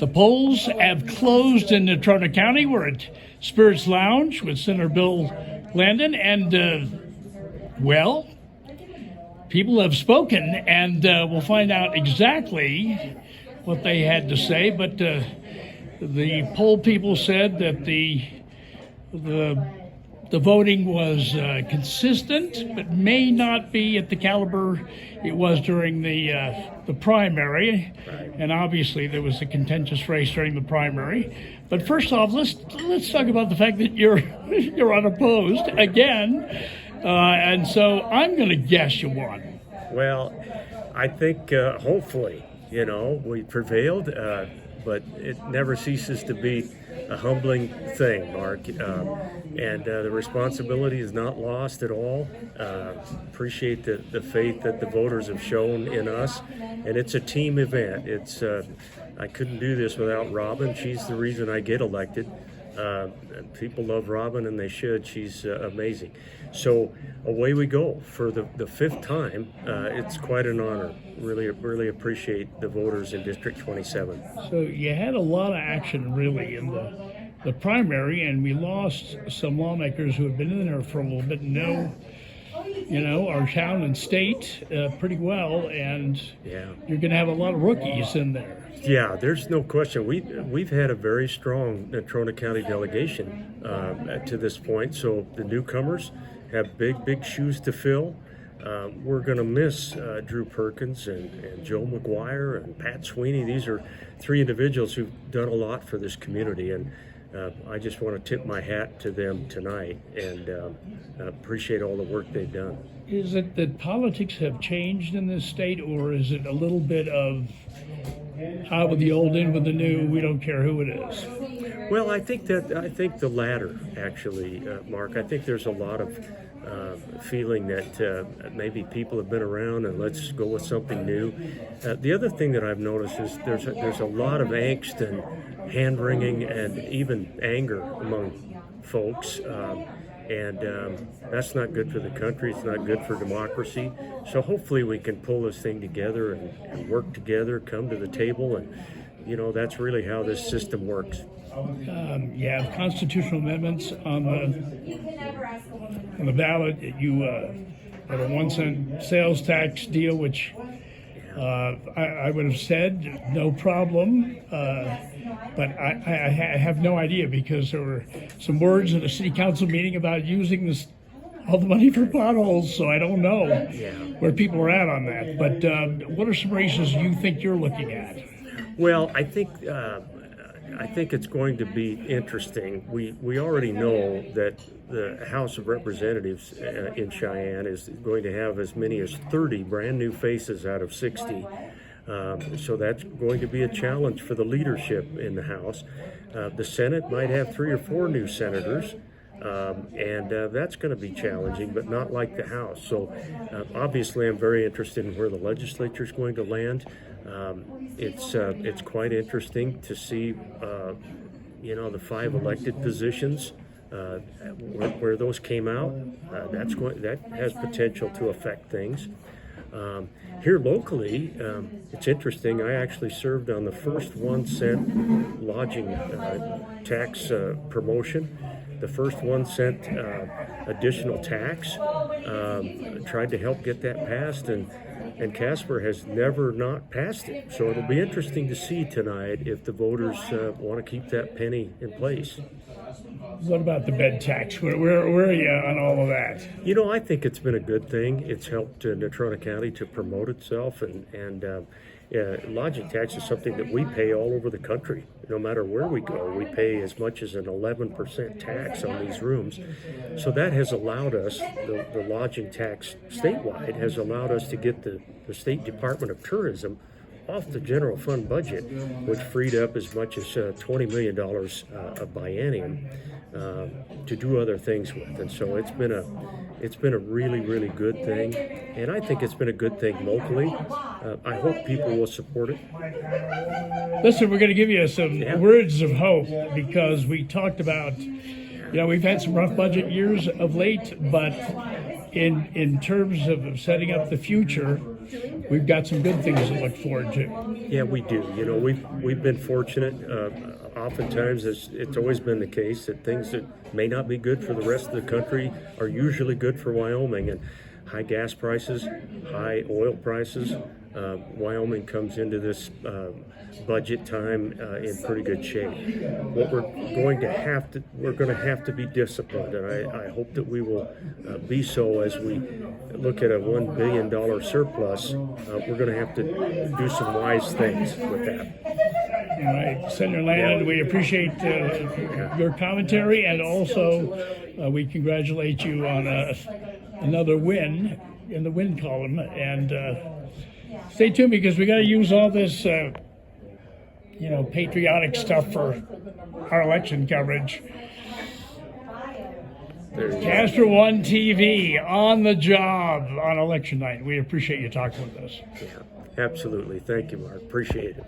The polls have closed in Natrona County. We're at Spirits Lounge with Senator Bill Landen, and well, people have spoken, and we'll find out exactly what they had to say. But the poll people said that the voting was consistent, but may not be at the caliber it was during the primary. And obviously there was a contentious race during the primary. But first off, let's talk about the fact that you're unopposed again, and so I'm going to guess you won. Well, I think hopefully, we prevailed, but it never ceases to be a humbling thing, Mark, and the responsibility is not lost at all. Appreciate the faith that the voters have shown in us, and it's a team event. I couldn't do this without Robin. She's the reason I get elected. People love Robin, and they should. She's amazing. So away we go for the fifth time. It's quite an honor. Really appreciate the voters in District 27. So you had a lot of action really in the primary, and we lost some lawmakers who had been in there for a little bit and know our town and state pretty well, and you're going to have a lot of rookies in there. Yeah, there's no question. We've had a very strong Natrona County delegation to this point. So the newcomers have big shoes to fill. We're going to miss Drew Perkins and Joe McGuire and Pat Sweeney. These are three individuals who've done a lot for this community, and I just want to tip my hat to them tonight and appreciate all the work they've done. Is it that politics have changed in this state, or is it a little bit of out with the old, in with the new, we don't care who it is? Well, I think the latter, actually, Mark. I think there's a lot of feeling that maybe people have been around and let's go with something new. The other thing that I've noticed is there's a lot of angst and hand-wringing and even anger among folks. And that's not good for the country. It's not good for democracy. So hopefully we can pull this thing together and work together, come to the table, and that's really how this system works. You have constitutional amendments on the ballot. You have a 1 cent sales tax deal, which I would have said no problem. But I have no idea, because there were some words at a city council meeting about using all the money for potholes, so I don't know where people are at on that. But what are some races you think you're looking at? Well, I think it's going to be interesting. We already know that the House of Representatives in Cheyenne is going to have as many as 30 brand new faces out of 60. So that's going to be a challenge for the leadership in the House. The Senate might have 3 or 4 new senators, and that's going to be challenging, but not like the House. So obviously I'm very interested in where the legislature is going to land. It's quite interesting to see, the 5 elected positions, where those came out. That has potential to affect things. Here locally, it's interesting. I actually served on the first 1 cent lodging tax promotion, the first 1 cent additional tax. Tried to help get that passed, and Casper has never not passed it. So it'll be interesting to see tonight if the voters want to keep that penny in place. What about the bed tax? Where are you on all of that? I think it's been a good thing. It's helped Natrona County to promote itself, and lodging tax is something that we pay all over the country. No matter where we go, we pay as much as an 11% tax on these rooms. So that has allowed us, the lodging tax statewide has allowed us to get the State Department of Tourism off the general fund budget, which freed up as much as $20 million a biennium to do other things with. And so it's been a really good thing, and I think it's been a good thing locally. I hope people will support it. Listen, we're going to give you some words of hope, because we talked about, we've had some rough budget years of late, but in terms of setting up the future, we've got some good things to look forward to. Yeah, we do. You know, we've been fortunate. Oftentimes, it's always been the case that things that may not be good for the rest of the country are usually good for Wyoming. And high gas prices, high oil prices. Wyoming comes into this budget time in pretty good shape. What we're going to have to be disciplined, and I hope that we will be so as we look at a $1 billion surplus. We're going to have to do some wise things with that. All right, Senator Landen, we appreciate your commentary, and also we congratulate you on another win in the win column. And stay tuned, because we got to use all this, patriotic stuff for our election coverage. Caster One TV on the job on election night. We appreciate you talking with us. Yeah, absolutely. Thank you, Mark. Appreciate it.